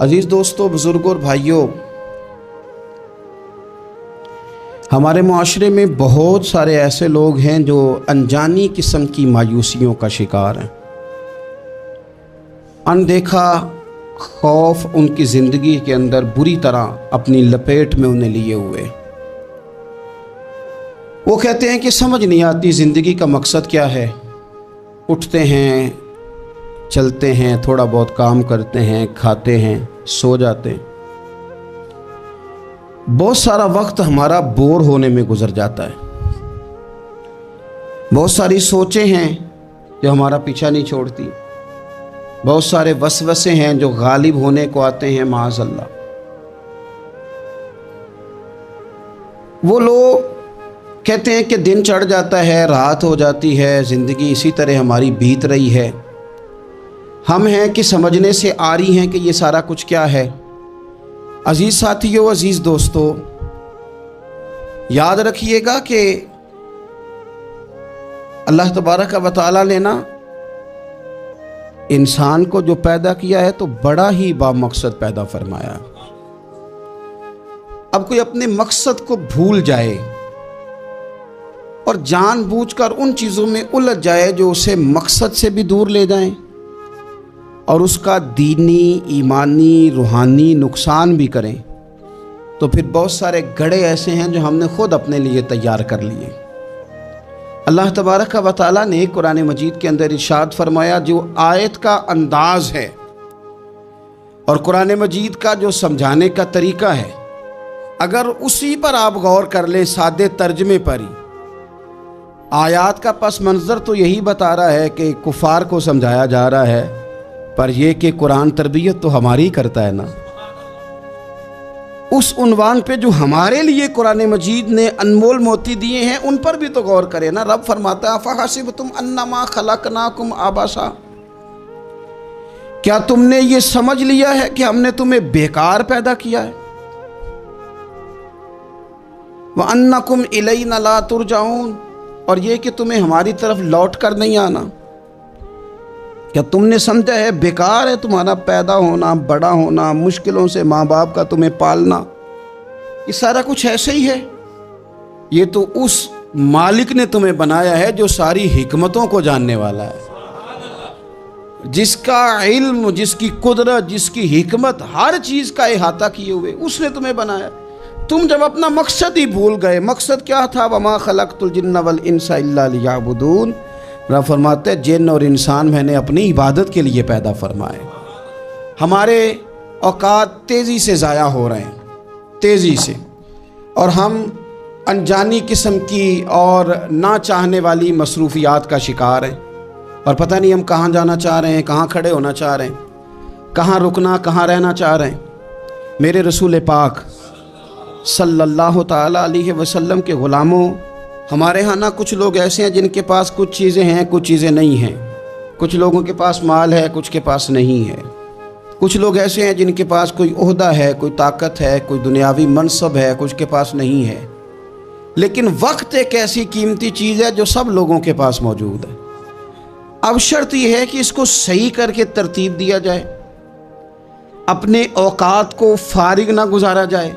عزیز دوستوں، بزرگوں اور بھائیوں، ہمارے معاشرے میں بہت سارے ایسے لوگ ہیں جو انجانی قسم کی مایوسیوں کا شکار ہیں۔ اندیکھا خوف ان کی زندگی کے اندر بری طرح اپنی لپیٹ میں انہیں لیے ہوئے۔ وہ کہتے ہیں کہ سمجھ نہیں آتی زندگی کا مقصد کیا ہے۔ اٹھتے ہیں، چلتے ہیں، تھوڑا بہت کام کرتے ہیں، کھاتے ہیں، سو جاتے ہیں۔ بہت سارا وقت ہمارا بور ہونے میں گزر جاتا ہے۔ بہت ساری سوچیں ہیں جو ہمارا پیچھا نہیں چھوڑتی۔ بہت سارے وسوسے ہیں جو غالب ہونے کو آتے ہیں، معاذ اللہ۔ وہ لوگ کہتے ہیں کہ دن چڑھ جاتا ہے، رات ہو جاتی ہے، زندگی اسی طرح ہماری بیت رہی ہے۔ ہم ہیں کہ سمجھنے سے آ رہی ہیں کہ یہ سارا کچھ کیا ہے۔ عزیز ساتھیوں، عزیز دوستو، یاد رکھیے گا کہ اللہ تبارک و تعالیٰ نے نا انسان کو جو پیدا کیا ہے تو بڑا ہی بامقصد پیدا فرمایا۔ اب کوئی اپنے مقصد کو بھول جائے اور جان بوجھ کر ان چیزوں میں الجھ جائے جو اسے مقصد سے بھی دور لے جائیں اور اس کا دینی، ایمانی، روحانی نقصان بھی کریں، تو پھر بہت سارے گڑھے ایسے ہیں جو ہم نے خود اپنے لیے تیار کر لیے۔ اللہ تبارک و تعالیٰ نے قرآن مجید کے اندر ارشاد فرمایا، جو آیت کا انداز ہے اور قرآن مجید کا جو سمجھانے کا طریقہ ہے، اگر اسی پر آپ غور کر لیں سادے ترجمے پر ہی، آیات کا پس منظر تو یہی بتا رہا ہے کہ کفار کو سمجھایا جا رہا ہے، پر یہ کہ قرآن تربیت تو ہماری کرتا ہے نا۔ اس عنوان پہ جو ہمارے لیے قرآن مجید نے انمول موتی دیے ہیں ان پر بھی تو غور کرے نا۔ رب فرماتا ہے فَحَسِبْتُمْ أَنَّمَا خَلَقْنَاكُمْ عَبَثًا، کیا تم نے یہ سمجھ لیا ہے کہ ہم نے تمہیں بیکار پیدا کیا ہے؟ وَأَنَّكُمْ إِلَيْنَا لَا تُرْجَعُونَ، اور یہ کہ تمہیں ہماری طرف لوٹ کر نہیں آنا۔ کیا تم نے سمجھا ہے بیکار ہے تمہارا پیدا ہونا، بڑا ہونا، مشکلوں سے ماں باپ کا تمہیں پالنا، یہ سارا کچھ ایسے ہی ہے؟ یہ تو اس مالک نے تمہیں بنایا ہے جو ساری حکمتوں کو جاننے والا ہے، جس کا علم، جس کی قدرت، جس کی حکمت ہر چیز کا احاطہ کیے ہوئے، اس نے تمہیں بنایا۔ تم جب اپنا مقصد ہی بھول گئے، مقصد کیا تھا؟ وَمَا خَلَقْتُ الْجِنَّ وَالْإِنسَ إِلَّا لِيَعْبُدُونَ، رب فرماتے ہیں جن اور انسان میں نے اپنی عبادت کے لیے پیدا فرمائے۔ ہمارے اوقات تیزی سے ضائع ہو رہے ہیں، تیزی سے، اور ہم انجانی قسم کی اور نہ چاہنے والی مصروفیات کا شکار ہیں، اور پتہ نہیں ہم کہاں جانا چاہ رہے ہیں، کہاں کھڑے ہونا چاہ رہے ہیں، کہاں رکنا، کہاں رہنا چاہ رہے ہیں۔ میرے رسول پاک صلی اللہ تعالیٰ علیہ وسلم کے غلاموں، ہمارے ہاں نا کچھ لوگ ایسے ہیں جن کے پاس کچھ چیزیں ہیں، کچھ چیزیں نہیں ہیں۔ کچھ لوگوں کے پاس مال ہے، کچھ کے پاس نہیں ہے۔ کچھ لوگ ایسے ہیں جن کے پاس کوئی عہدہ ہے، کوئی طاقت ہے، کوئی دنیاوی منصب ہے، کچھ کے پاس نہیں ہے۔ لیکن وقت ایک ایسی قیمتی چیز ہے جو سب لوگوں کے پاس موجود ہے۔ اب شرط یہ ہے کہ اس کو صحیح کر کے ترتیب دیا جائے، اپنے اوقات کو فارغ نہ گزارا جائے۔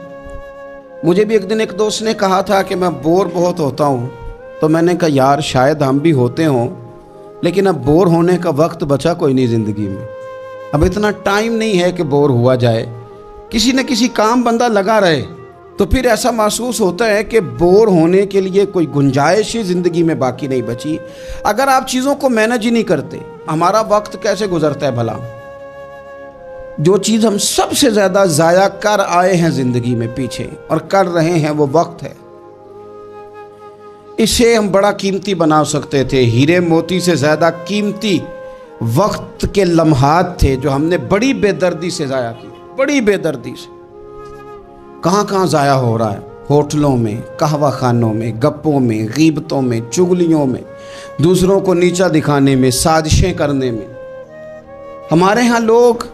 مجھے بھی ایک دن ایک دوست نے کہا تھا کہ میں بور بہت ہوتا ہوں، تو میں نے کہا یار شاید ہم بھی ہوتے ہوں، لیکن اب بور ہونے کا وقت بچا کوئی نہیں زندگی میں۔ اب اتنا ٹائم نہیں ہے کہ بور ہوا جائے، کسی نہ کسی کام بندہ لگا رہے، تو پھر ایسا محسوس ہوتا ہے کہ بور ہونے کے لیے کوئی گنجائش ہی زندگی میں باقی نہیں بچی۔ اگر آپ چیزوں کو مینج ہی نہیں کرتے، ہمارا وقت کیسے گزرتا ہے بھلا؟ جو چیز ہم سب سے زیادہ ضائع کر آئے ہیں زندگی میں پیچھے اور کر رہے ہیں وہ وقت ہے۔ اسے ہم بڑا قیمتی بنا سکتے تھے۔ ہیرے موتی سے زیادہ قیمتی وقت کے لمحات تھے جو ہم نے بڑی بے دردی سے ضائع کی، بڑی بے دردی سے۔ کہاں کہاں ضائع ہو رہا ہے؟ ہوٹلوں میں، قہوہ خانوں میں، گپوں میں، غیبتوں میں، چغلیوں میں، دوسروں کو نیچا دکھانے میں، سازشیں کرنے میں۔ ہمارے ہاں لوگ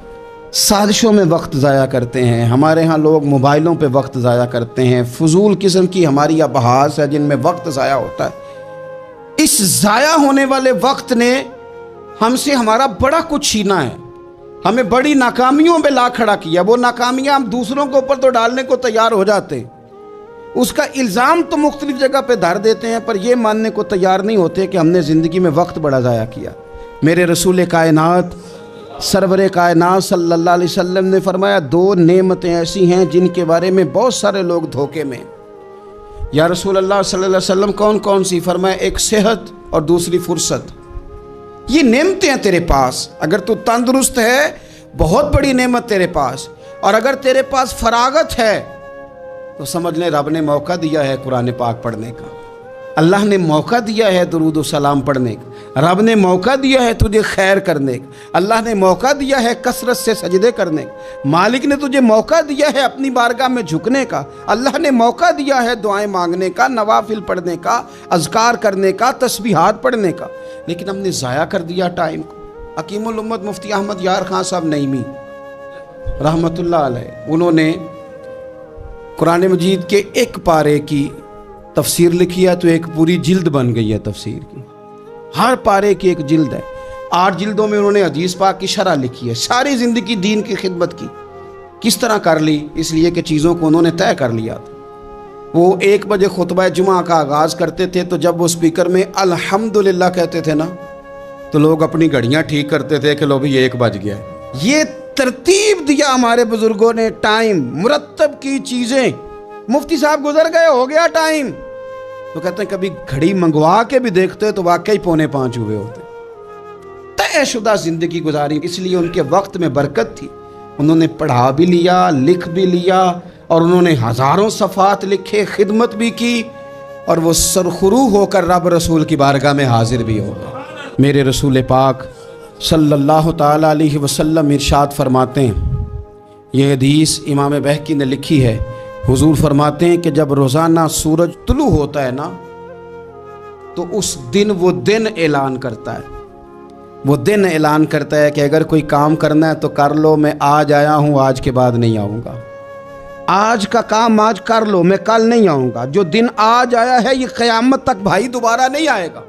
سازشوں میں وقت ضائع کرتے ہیں، ہمارے ہاں لوگ موبائلوں پہ وقت ضائع کرتے ہیں، فضول قسم کی ہماری ابحاث ہے جن میں وقت ضائع ہوتا ہے۔ اس ضائع ہونے والے وقت نے ہم سے ہمارا بڑا کچھ چھینا ہے۔ ہمیں بڑی ناکامیوں پہ لا کھڑا کیا. وہ ناکامیاں ہم دوسروں کے اوپر تو ڈالنے کو تیار ہو جاتے ہیں, اس کا الزام تو مختلف جگہ پہ دھر دیتے ہیں, پر یہ ماننے کو تیار نہیں ہوتے کہ ہم نے زندگی میں وقت بڑا ضائع کیا. میرے رسول کائنات سرور کائنات صلی اللہ علیہ وسلم نے فرمایا 2 نعمتیں ایسی ہیں جن کے بارے میں بہت سارے لوگ دھوکے میں. یا رسول اللہ صلی اللہ علیہ وسلم کون کون سی؟ فرمایا ایک صحت اور دوسری فرصت. یہ نعمتیں ہیں تیرے پاس. اگر تو تندرست ہے بہت بڑی نعمت تیرے پاس, اور اگر تیرے پاس فراغت ہے تو سمجھ لیں رب نے موقع دیا ہے قرآن پاک پڑھنے کا, اللہ نے موقع دیا ہے درود و سلام پڑھنے کا, رب نے موقع دیا ہے تجھے خیر کرنے کا, اللہ نے موقع دیا ہے کثرت سے سجدے کرنے کا, مالک نے تجھے موقع دیا ہے اپنی بارگاہ میں جھکنے کا, اللہ نے موقع دیا ہے دعائیں مانگنے کا, نوافل پڑھنے کا, اذکار کرنے کا, تسبیحات پڑھنے کا, لیکن ہم نے ضائع کر دیا ٹائم کو. حکیم الامت مفتی احمد یار خان صاحب نعیمی رحمۃ اللہ علیہ, انہوں نے قرآن مجید کے ایک پارے کی تفسیر لکھی ہے تو ایک پوری جلد بن گئی ہے تفسیر کی. ہر پارے کی ایک جلد ہے. 8 جلدوں میں انہوں نے حدیث پاک کی شرح لکھی ہے. ساری زندگی دین کی خدمت کی. کس طرح کر لی؟ اس لیے کہ چیزوں کو انہوں نے طے کر لیا تھا. وہ 1 بجے خطبہ جمعہ کا آغاز کرتے تھے تو جب وہ سپیکر میں الحمدللہ کہتے تھے نا تو لوگ اپنی گھڑیاں ٹھیک کرتے تھے کہ لو بھی 1 بج گیا. یہ ترتیب دیا ہمارے بزرگوں نے, ٹائم مرتب کی چیزیں. مفتی صاحب گزر گئے, ہو گیا ٹائم, تو کہتے ہیں کبھی گھڑی منگوا کے بھی دیکھتے تو واقعی 4:45 ہوئے ہوتے. طے شدہ زندگی گزاری, اس لیے ان کے وقت میں برکت تھی. انہوں نے پڑھا بھی لیا, لکھ بھی لیا, اور انہوں نے ہزاروں صفحات لکھے, خدمت بھی کی, اور وہ سرخرو ہو کر رب رسول کی بارگاہ میں حاضر بھی ہو گئے. میرے رسول پاک صلی اللہ تعالیٰ علیہ وسلم ارشاد فرماتے ہیں, یہ حدیث امام بہقی نے لکھی ہے, حضور فرماتے ہیں کہ جب روزانہ سورج طلوع ہوتا ہے نا تو اس دن وہ دن اعلان کرتا ہے, وہ دن اعلان کرتا ہے کہ اگر کوئی کام کرنا ہے تو کر لو, میں آج آیا ہوں, آج کے بعد نہیں آؤں گا. آج کا کام آج کر لو, میں کل نہیں آؤں گا. جو دن آج آیا ہے یہ قیامت تک بھائی دوبارہ نہیں آئے گا.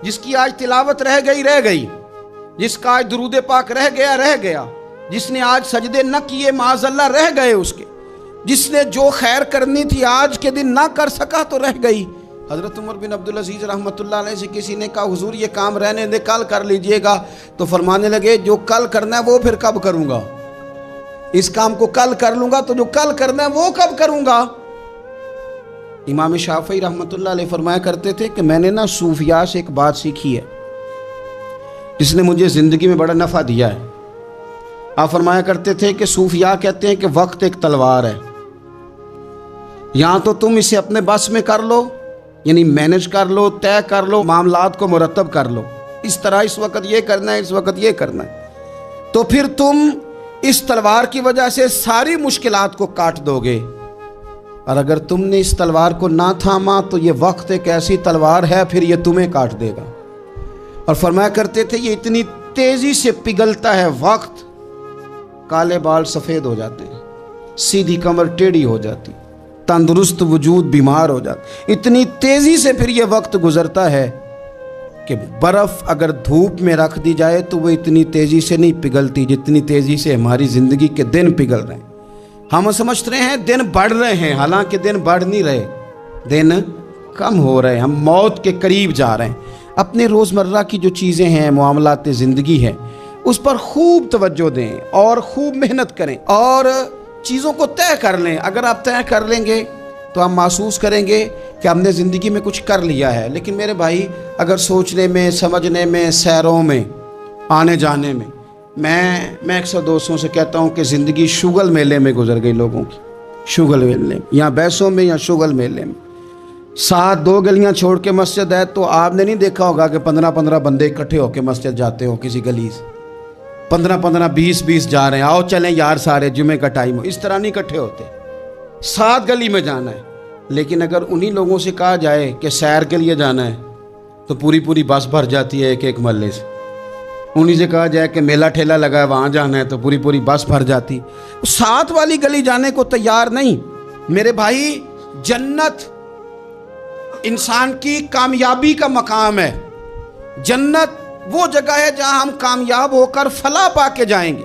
جس کی آج تلاوت رہ گئی, جس کا آج درود پاک رہ گیا, جس نے آج سجدے نہ کیے معاذ اللہ رہ گئے اس کے, جس نے جو خیر کرنی تھی آج کے دن نہ کر سکا تو رہ گئی. حضرت عمر بن عبدالعزیز رحمۃ اللہ علیہ سے کسی نے کہا حضور یہ کام رہنے دے, کل کر لیجئے گا. تو فرمانے لگے جو کل کرنا ہے وہ پھر کب کروں گا؟ اس کام کو کل کر لوں گا تو جو کل کرنا ہے وہ کب کروں گا؟ امام شافعی رحمۃ اللہ علیہ فرمایا کرتے تھے کہ میں نے نا صوفیاء سے ایک بات سیکھی ہے جس نے مجھے زندگی میں بڑا نفع دیا ہے. آپ فرمایا کرتے تھے کہ صوفیاء کہتے ہیں کہ وقت ایک تلوار ہے, یہاں تو تم اسے اپنے بس میں کر لو, یعنی مینج کر لو, طے کر لو, معاملات کو مرتب کر لو, اس طرح اس وقت یہ کرنا ہے, اس وقت یہ کرنا ہے, تو پھر تم اس تلوار کی وجہ سے ساری مشکلات کو کاٹ دو گے. اور اگر تم نے اس تلوار کو نہ تھاما تو یہ وقت ایک ایسی تلوار ہے پھر یہ تمہیں کاٹ دے گا. اور فرمایا کرتے تھے یہ اتنی تیزی سے پگھلتا ہے وقت, کالے بال سفید ہو جاتے ہیں, سیدھی کمر ٹیڑھی ہو جاتی, تندرست وجود بیمار ہو جاتا. اتنی تیزی سے پھر یہ وقت گزرتا ہے کہ برف اگر دھوپ میں رکھ دی جائے تو وہ اتنی تیزی سے نہیں پگھلتی جتنی تیزی سے ہماری زندگی کے دن پگھل رہے ہیں. ہم سمجھتے ہیں دن بڑھ رہے ہیں, حالانکہ دن بڑھ نہیں رہے, دن کم ہو رہے ہیں. ہم موت کے قریب جا رہے ہیں. اپنے روزمرہ کی جو چیزیں ہیں, معاملات زندگی ہے, اس پر خوب توجہ دیں اور خوب محنت کریں اور چیزوں کو طے کر لیں. اگر آپ طے کر لیں گے تو ہم محسوس کریں گے کہ ہم نے زندگی میں کچھ کر لیا ہے. لیکن میرے بھائی اگر سوچنے میں, سمجھنے میں, سیروں میں, آنے جانے میں, میں اکثر دوستوں سے کہتا ہوں کہ زندگی شگل میلے میں گزر گئی لوگوں کی, شگل میلے, یا بیسوں میں یا شگل میلے میں. 2 گلیاں چھوڑ کے مسجد ہے تو آپ نے نہیں دیکھا ہوگا کہ 15 بندے اکٹھے ہو کے مسجد جاتے ہو کسی گلی سے, 15 20 جا رہے ہیں, آؤ چلیں یار سارے جمعے کا ٹائم ہو. اس طرح نہیں اکٹھے ہوتے, 7 گلی میں جانا ہے. لیکن اگر انہی لوگوں سے کہا جائے کہ سیر کے لیے جانا ہے تو پوری بس بھر جاتی ہے ایک محلے سے. انہی سے کہا جائے کہ میلہ ٹھیلا لگا ہے وہاں جانا ہے تو پوری بس بھر جاتی. 7 والی گلی جانے کو تیار نہیں. میرے بھائی جنت انسان کی کامیابی کا مقام ہے. جنت وہ جگہ ہے جہاں ہم کامیاب ہو کر فلاح پا کے جائیں گے.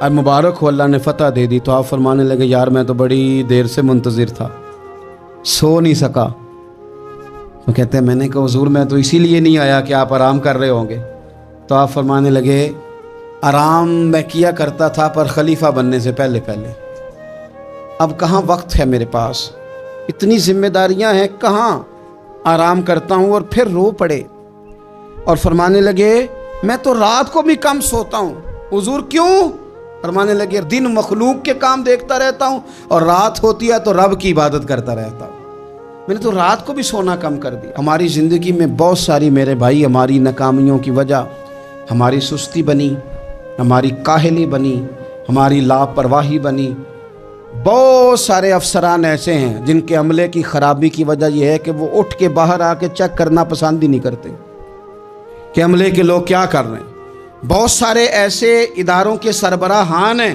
اور مبارک ہو اللہ نے فتح دے دی، تو آپ فرمانے لگے یار میں تو بڑی دیر سے منتظر تھا، سو نہیں سکا۔ تو کہتے ہیں میں نے کہا حضور میں تو اسی لیے نہیں آیا کہ آپ آرام کر رہے ہوں گے۔ تو آپ فرمانے لگے آرام میں کیا کرتا تھا پر خلیفہ بننے سے پہلے پہلے، اب کہاں وقت ہے میرے پاس، اتنی ذمہ داریاں ہیں، کہاں آرام کرتا ہوں۔ اور پھر رو پڑے اور فرمانے لگے میں تو رات کو بھی کم سوتا ہوں۔ حضور کیوں؟ فرمانے لگے دن مخلوق کے کام دیکھتا رہتا ہوں اور رات ہوتی ہے تو رب کی عبادت کرتا رہتا ہوں، میں نے تو رات کو بھی سونا کم کر دیا۔ ہماری زندگی میں بہت ساری میرے بھائی ہماری ناکامیوں کی وجہ ہماری سستی بنی، ہماری کاہلی بنی، ہماری لاپرواہی بنی۔ بہت سارے افسران ایسے ہیں جن کے عملے کی خرابی کی وجہ یہ ہے کہ وہ اٹھ کے باہر آ کے چیک کرنا پسند ہی نہیں کرتے کہ عملے کے لوگ کیا کر رہے ہیں۔ بہت سارے ایسے اداروں کے سربراہان ہیں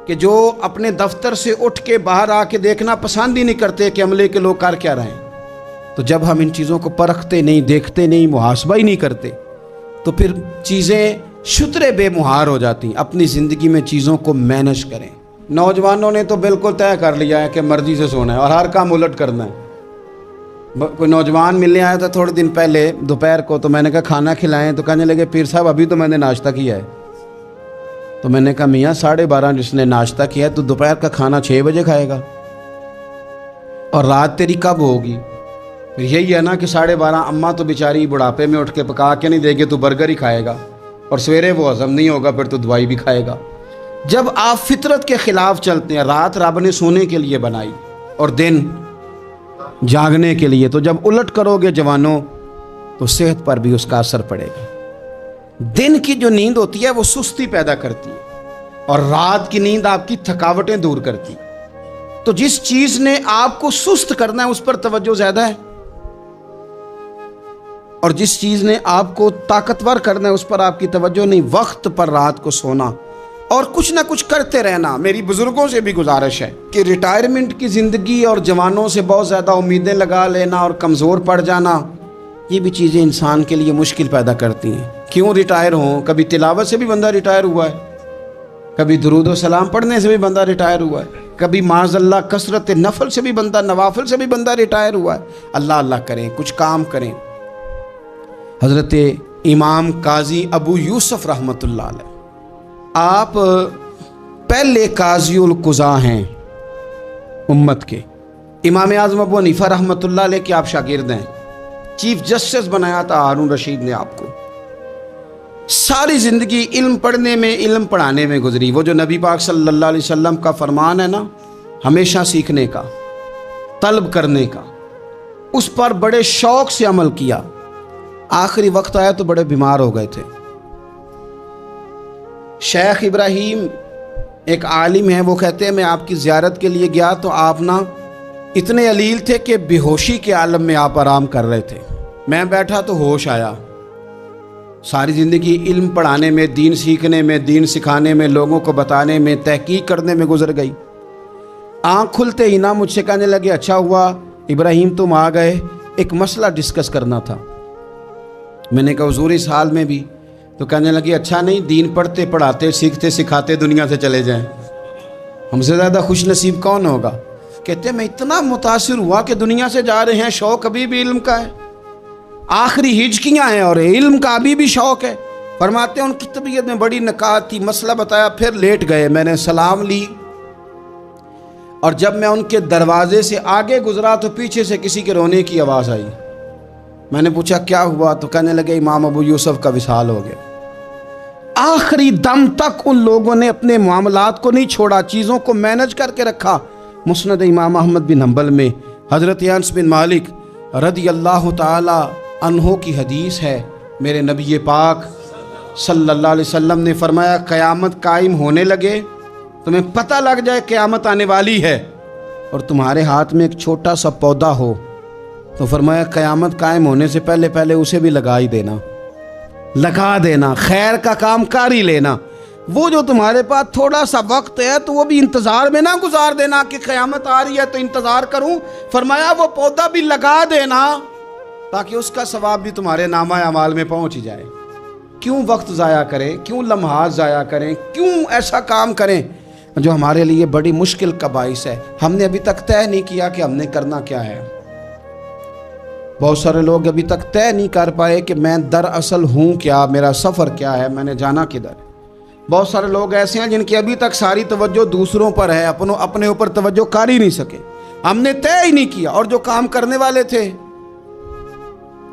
کہ جو اپنے دفتر سے اٹھ کے باہر آ کے دیکھنا پسند ہی نہیں کرتے کہ عملے کے لوگ کر کیا رہے ہیں۔ تو جب ہم ان چیزوں کو پرکھتے نہیں، دیکھتے نہیں، محاسبہ ہی نہیں کرتے، تو پھر چیزیں شترے بے مہار ہو جاتی ہیں۔ اپنی زندگی میں چیزوں کو مینج کریں۔ نوجوانوں نے تو بالکل طے کر لیا ہے کہ مرضی سے سونا ہے اور ہر کام الٹ کرنا ہے۔ کوئی نوجوان ملنے آیا تھا تھوڑے دن پہلے دوپہر کو، تو میں نے کہا کھانا کھلائیں، تو کہنے لگے پیر صاحب ابھی تو میں نے ناشتہ کیا ہے۔ تو میں نے کہا میاں 12:30 جس نے ناشتہ کیا ہے تو دوپہر کا کھانا 6 بجے کھائے گا، اور رات تیری کب ہوگی؟ پھر یہی ہے نا کہ 12:30 اماں تو بیچاری بڑھاپے میں اٹھ کے پکا کے نہیں دے گی، تو برگر ہی کھائے گا، اور سویرے وہ ہضم نہیں ہوگا، پھر تو دوائی بھی کھائے گا۔ جب آپ فطرت کے خلاف چلتے ہیں، رات رب نے سونے کے لیے بنائی اور دن جاگنے کے لیے، تو جب الٹ کرو گے جوانوں تو صحت پر بھی اس کا اثر پڑے گا۔ دن کی جو نیند ہوتی ہے وہ سستی پیدا کرتی ہے، اور رات کی نیند آپ کی تھکاوٹیں دور کرتی ہے۔ تو جس چیز نے آپ کو سست کرنا ہے اس پر توجہ زیادہ ہے، اور جس چیز نے آپ کو طاقتور کرنا ہے اس پر آپ کی توجہ نہیں۔ وقت پر رات کو سونا اور کچھ نہ کچھ کرتے رہنا۔ میری بزرگوں سے بھی گزارش ہے کہ ریٹائرمنٹ کی زندگی اور جوانوں سے بہت زیادہ امیدیں لگا لینا اور کمزور پڑ جانا، یہ بھی چیزیں انسان کے لیے مشکل پیدا کرتی ہیں۔ کیوں ریٹائر ہوں؟ کبھی تلاوت سے بھی بندہ ریٹائر ہوا ہے، کبھی درود و سلام پڑھنے سے بھی بندہ ریٹائر ہوا ہے، کبھی معاذ اللہ کثرت نفل سے بھی بندہ، نوافل سے بھی بندہ ریٹائر ہوا ہے۔ اللہ اللہ کریں، کچھ کام کریں۔ حضرت امام قاضی ابو یوسف رحمۃ اللہ علیہ، آپ پہلے قاضی القضاء ہیں امت کے۔ امام اعظم ابو حنیفہ رحمۃ اللہ علیہ کے آپ شاگرد ہیں، چیف جسٹس بنایا تھا ہارون رشید نے آپ کو۔ ساری زندگی علم پڑھنے میں، علم پڑھانے میں گزری۔ وہ جو نبی پاک صلی اللہ علیہ وسلم کا فرمان ہے نا، ہمیشہ سیکھنے کا، طلب کرنے کا، اس پر بڑے شوق سے عمل کیا۔ آخری وقت آیا تو بڑے بیمار ہو گئے تھے۔ شیخ ابراہیم ایک عالم ہیں، وہ کہتے ہیں میں آپ کی زیارت کے لیے گیا تو آپ نا اتنے علیل تھے کہ بے ہوشی کے عالم میں آپ آرام کر رہے تھے۔ میں بیٹھا تو ہوش آیا۔ ساری زندگی علم پڑھانے میں، دین سیکھنے میں، دین سکھانے میں، لوگوں کو بتانے میں، تحقیق کرنے میں گزر گئی۔ آنکھ کھلتے ہی نا مجھ سے کہنے لگے اچھا ہوا ابراہیم تم آ گئے، ایک مسئلہ ڈسکس کرنا تھا۔ میں نے کہا حضور اس حال میں بھی؟ تو کہنے لگے اچھا نہیں دین پڑھتے پڑھاتے سیکھتے سکھاتے دنیا سے چلے جائیں، ہم سے زیادہ خوش نصیب کون ہوگا؟ کہتے ہیں میں اتنا متاثر ہوا کہ دنیا سے جا رہے ہیں، شوق ابھی بھی علم کا ہے، آخری ہجکیاں ہیں اور علم کا ابھی بھی شوق ہے۔ فرماتے ہیں ان کی طبیعت میں بڑی نکات تھی، مسئلہ بتایا، پھر لیٹ گئے۔ میں نے سلام لی، اور جب میں ان کے دروازے سے آگے گزرا تو پیچھے سے کسی کے رونے کی آواز آئی۔ میں نے پوچھا کیا ہوا؟ تو کہنے لگے امام ابو یوسف کا وصال ہو گیا۔ آخری دم تک ان لوگوں نے اپنے معاملات کو نہیں چھوڑا، چیزوں کو مینج کر کے رکھا۔ مسند امام احمد بن حنبل میں حضرت انس بن مالک رضی اللہ تعالی عنہ کی حدیث ہے، میرے نبی پاک صلی اللہ علیہ وسلم نے فرمایا قیامت قائم ہونے لگے، تمہیں پتہ لگ جائے قیامت آنے والی ہے، اور تمہارے ہاتھ میں ایک چھوٹا سا پودا ہو، تو فرمایا قیامت قائم ہونے سے پہلے پہلے اسے بھی لگا دینا، خیر کا کام کر ہی لینا۔ وہ جو تمہارے پاس تھوڑا سا وقت ہے تو وہ بھی انتظار میں نہ گزار دینا کہ قیامت آ رہی ہے تو انتظار کروں، فرمایا وہ پودا بھی لگا دینا تاکہ اس کا ثواب بھی تمہارے نامہ اعمال میں پہنچ جائے۔ کیوں وقت ضائع کریں، کیوں لمحات ضائع کریں، کیوں ایسا کام کریں جو ہمارے لیے بڑی مشکل کا باعث ہے۔ ہم نے ابھی تک طے نہیں کیا کہ ہم نے کرنا کیا ہے۔ بہت سارے لوگ ابھی تک طے نہیں کر پائے کہ میں دراصل ہوں کیا، میرا سفر کیا ہے، میں نے جانا کدھر۔ بہت سارے لوگ ایسے ہیں جن کی ابھی تک ساری توجہ دوسروں پر ہے، اپنے اوپر توجہ کر ہی نہیں سکے۔ ہم نے طے ہی نہیں کیا، اور جو کام کرنے والے تھے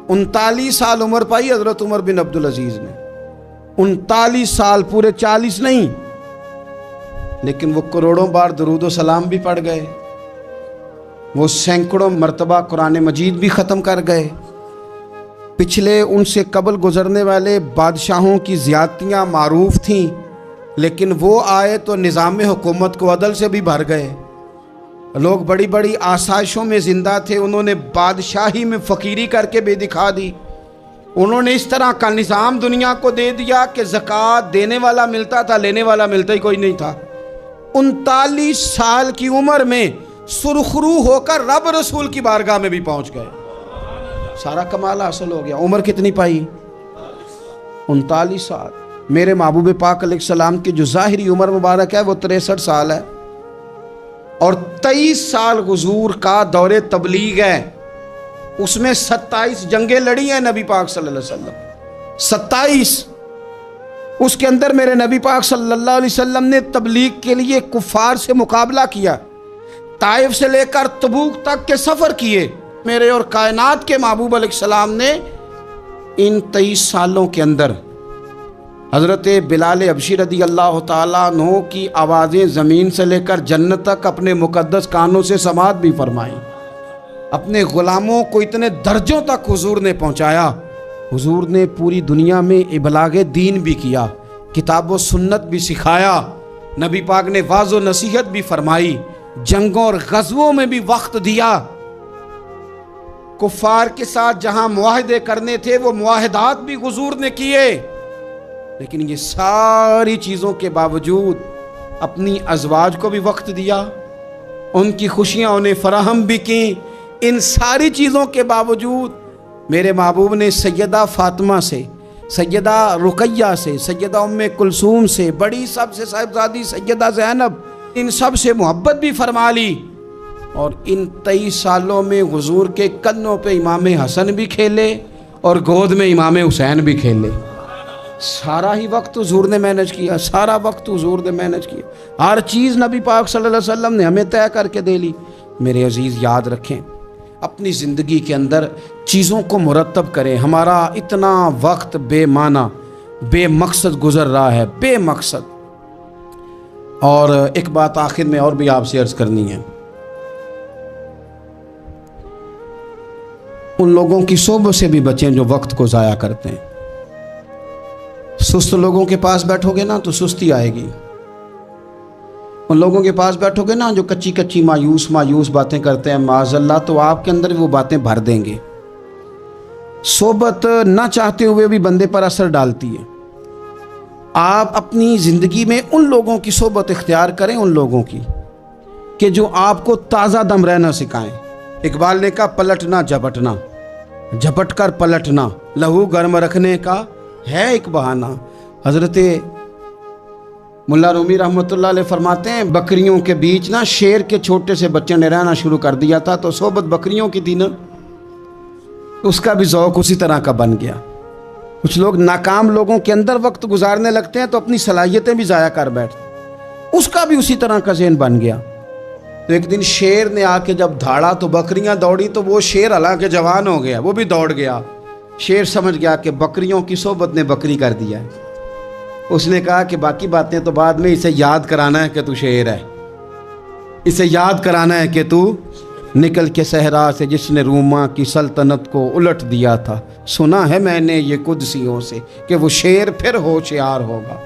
39 سال عمر پائی حضرت عمر بن عبدالعزیز نے، 39 سال، پورے 40 نہیں، لیکن وہ کروڑوں بار درود و سلام بھی پڑھ گئے، وہ سینکڑوں مرتبہ قرآن مجید بھی ختم کر گئے۔ پچھلے ان سے قبل گزرنے والے بادشاہوں کی زیادتیاں معروف تھیں، لیکن وہ آئے تو نظام حکومت کو عدل سے بھی بھر گئے۔ لوگ بڑی بڑی آسائشوں میں زندہ تھے، انہوں نے بادشاہی میں فقیری کر کے بے دکھا دی۔ انہوں نے اس طرح کا نظام دنیا کو دے دیا کہ زکوٰۃ دینے والا ملتا تھا، لینے والا ملتا ہی کوئی نہیں تھا۔ 39 سال کی عمر میں سرخرو ہو کر رب رسول کی بارگاہ میں بھی پہنچ گئے، سارا کمال حاصل ہو گیا۔ عمر کتنی پائی؟ 39 سال۔ میرے محبوب پاک علیہ السلام کی جو ظاہری عمر مبارک ہے وہ 63 سال ہے، اور 23 سال حضور کا دور تبلیغ ہے، اس میں 27 جنگیں لڑی ہیں نبی پاک صلی اللہ علیہ وسلم، 27۔ اس کے اندر میرے نبی پاک صلی اللہ علیہ وسلم نے تبلیغ کے لیے کفار سے مقابلہ کیا، طائف سے لے کر تبوک تک کے سفر کیے۔ میرے اور کائنات کے محبوب علیہ السلام نے ان 23 سالوں کے اندر حضرت بلال حبشی رضی اللہ تعالیٰ عنہ کی آوازیں زمین سے لے کر جنت تک اپنے مقدس کانوں سے سماعت بھی فرمائیں۔ اپنے غلاموں کو اتنے درجوں تک حضور نے پہنچایا۔ حضور نے پوری دنیا میں ابلاغ دین بھی کیا، کتاب و سنت بھی سکھایا، نبی پاک نے واعظ و نصیحت بھی فرمائی، جنگوں اور غزووں میں بھی وقت دیا۔ کفار کے ساتھ جہاں معاہدے کرنے تھے وہ معاہدات بھی حضور نے کیے، لیکن یہ ساری چیزوں کے باوجود اپنی ازواج کو بھی وقت دیا، ان کی خوشیاں انہیں فراہم بھی کیں۔ ان ساری چیزوں کے باوجود میرے محبوب نے سیدہ فاطمہ سے، سیدہ رقیہ سے، سیدہ ام کلثوم سے، بڑی سب سے صاحبزادی سیدہ زینب، ان سب سے محبت بھی فرما لی۔ اور ان 23 سالوں میں حضور کے کنوں پہ امام حسن بھی کھیلے اور گود میں امام حسین بھی کھیلے۔ سارا ہی وقت حضور نے مینج کیا، سارا وقت حضور نے مینج کیا، ہر چیز نبی پاک صلی اللہ علیہ وسلم نے ہمیں طے کر کے دے لی۔ میرے عزیز یاد رکھیں، اپنی زندگی کے اندر چیزوں کو مرتب کریں۔ ہمارا اتنا وقت بے معنی، بے مقصد گزر رہا ہے، بے مقصد۔ اور ایک بات آخر میں اور بھی آپ سے عرض کرنی ہے، ان لوگوں کی صحبت سے بھی بچیں جو وقت کو ضائع کرتے ہیں۔ سست لوگوں کے پاس بیٹھو گے نا تو سستی آئے گی، ان لوگوں کے پاس بیٹھو گے نا جو کچی کچی مایوس باتیں کرتے ہیں معاذ اللہ، تو آپ کے اندر وہ باتیں بھر دیں گے۔ صحبت نہ چاہتے ہوئے بھی بندے پر اثر ڈالتی ہے۔ آپ اپنی زندگی میں ان لوگوں کی صحبت اختیار کریں، ان لوگوں کی کہ جو آپ کو تازہ دم رہنا سکھائیں۔ اقبال نے کہا پلٹنا جھپٹنا، جھپٹ کر پلٹنا، لہو گرم رکھنے کا ہے ایک بہانہ۔ حضرت ملا رومی رحمۃ اللہ علیہ فرماتے ہیں بکریوں کے بیچ نا شیر کے چھوٹے سے بچے نے رہنا شروع کر دیا تھا، تو صحبت بکریوں کی تھی نا، اس کا بھی ذوق اسی طرح کا بن گیا۔ کچھ لوگ ناکام لوگوں کے اندر وقت گزارنے لگتے ہیں تو اپنی صلاحیتیں بھی ضائع کر بیٹھتے، اس کا بھی اسی طرح کا ذہن بن گیا۔ تو ایک دن شیر نے آ کے جب دھاڑا تو بکریاں دوڑی، تو وہ شیر حالانکہ جوان ہو گیا، وہ بھی دوڑ گیا۔ شیر سمجھ گیا کہ بکریوں کی صحبت نے بکری کر دیا ہے۔ اس نے کہا کہ باقی باتیں تو بعد میں، اسے یاد کرانا ہے کہ تو شیر ہے، اسے یاد کرانا ہے کہ تو نکل کے صحرا سے جس نے روما کی سلطنت کو الٹ دیا تھا، سنا ہے میں نے یہ قدسیوں سے کہ وہ شیر پھر ہوشیار ہوگا۔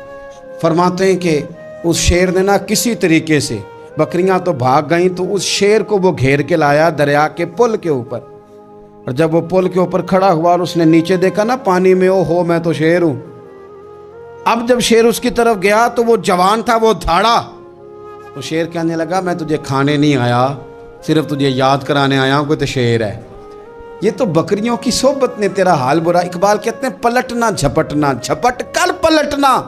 فرماتے ہیں کہ اس شیر نے نا کسی طریقے سے، بکریاں تو بھاگ گئیں، تو اس شیر کو وہ گھیر کے لایا دریا کے پل کے اوپر، اور جب وہ پل کے اوپر کھڑا ہوا اور اس نے نیچے دیکھا نا پانی میں، او ہو میں تو شیر ہوں۔ اب جب شیر اس کی طرف گیا تو وہ جوان تھا، وہ دھاڑا، تو شیر کہنے لگا میں تجھے کھانے نہیں آیا، صرف تجھے یاد کرانے آیا ہوں کہ تو شیر ہے۔ یہ تو بکریوں کی صحبت نے تیرا حال برا. اقبال کہتے ہیں پلٹنا جھپٹنا، جھپٹ کر پلٹنا،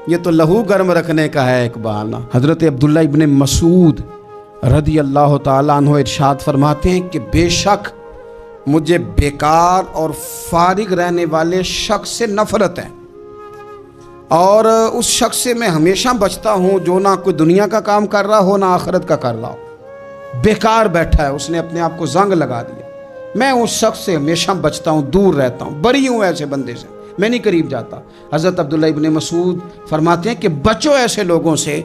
یہ تو لہو گرم رکھنے کا ہے اقبال. حضرت عبداللہ ابن مسعود رضی اللہ تعالیٰ عنہ ارشاد فرماتے ہیں کہ بے شک مجھے بیکار اور فارغ رہنے والے شخص سے نفرت ہے، اور اس شخص سے میں ہمیشہ بچتا ہوں جو نہ کوئی دنیا کا کام کر رہا ہو نہ آخرت کا کر رہا ہو. بیکار بیٹھا ہے، اس نے اپنے آپ کو زنگ لگا دیا. میں اس شخص سے ہمیشہ بچتا ہوں، دور رہتا ہوں، بری ہوں ایسے بندے سے، میں نہیں قریب جاتا. حضرت عبداللہ ابن مسعود فرماتے ہیں کہ بچو ایسے لوگوں سے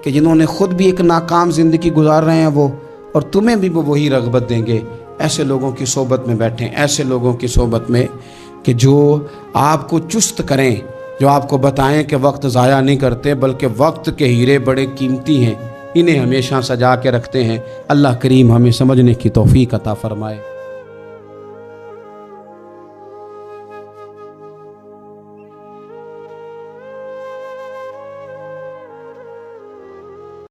کہ جنہوں نے خود بھی ایک ناکام زندگی گزار رہے ہیں وہ، اور تمہیں بھی وہ وہی رغبت دیں گے. ایسے لوگوں کی صحبت میں بیٹھیں، ایسے لوگوں کی صحبت میں کہ جو آپ کو چست کریں، جو آپ کو بتائیں کہ وقت ضائع نہیں کرتے بلکہ وقت کے ہیرے بڑے قیمتی ہیں، انہیں ہمیشہ سجا کے رکھتے ہیں. اللہ کریم ہمیں سمجھنے کی توفیق عطا فرمائے.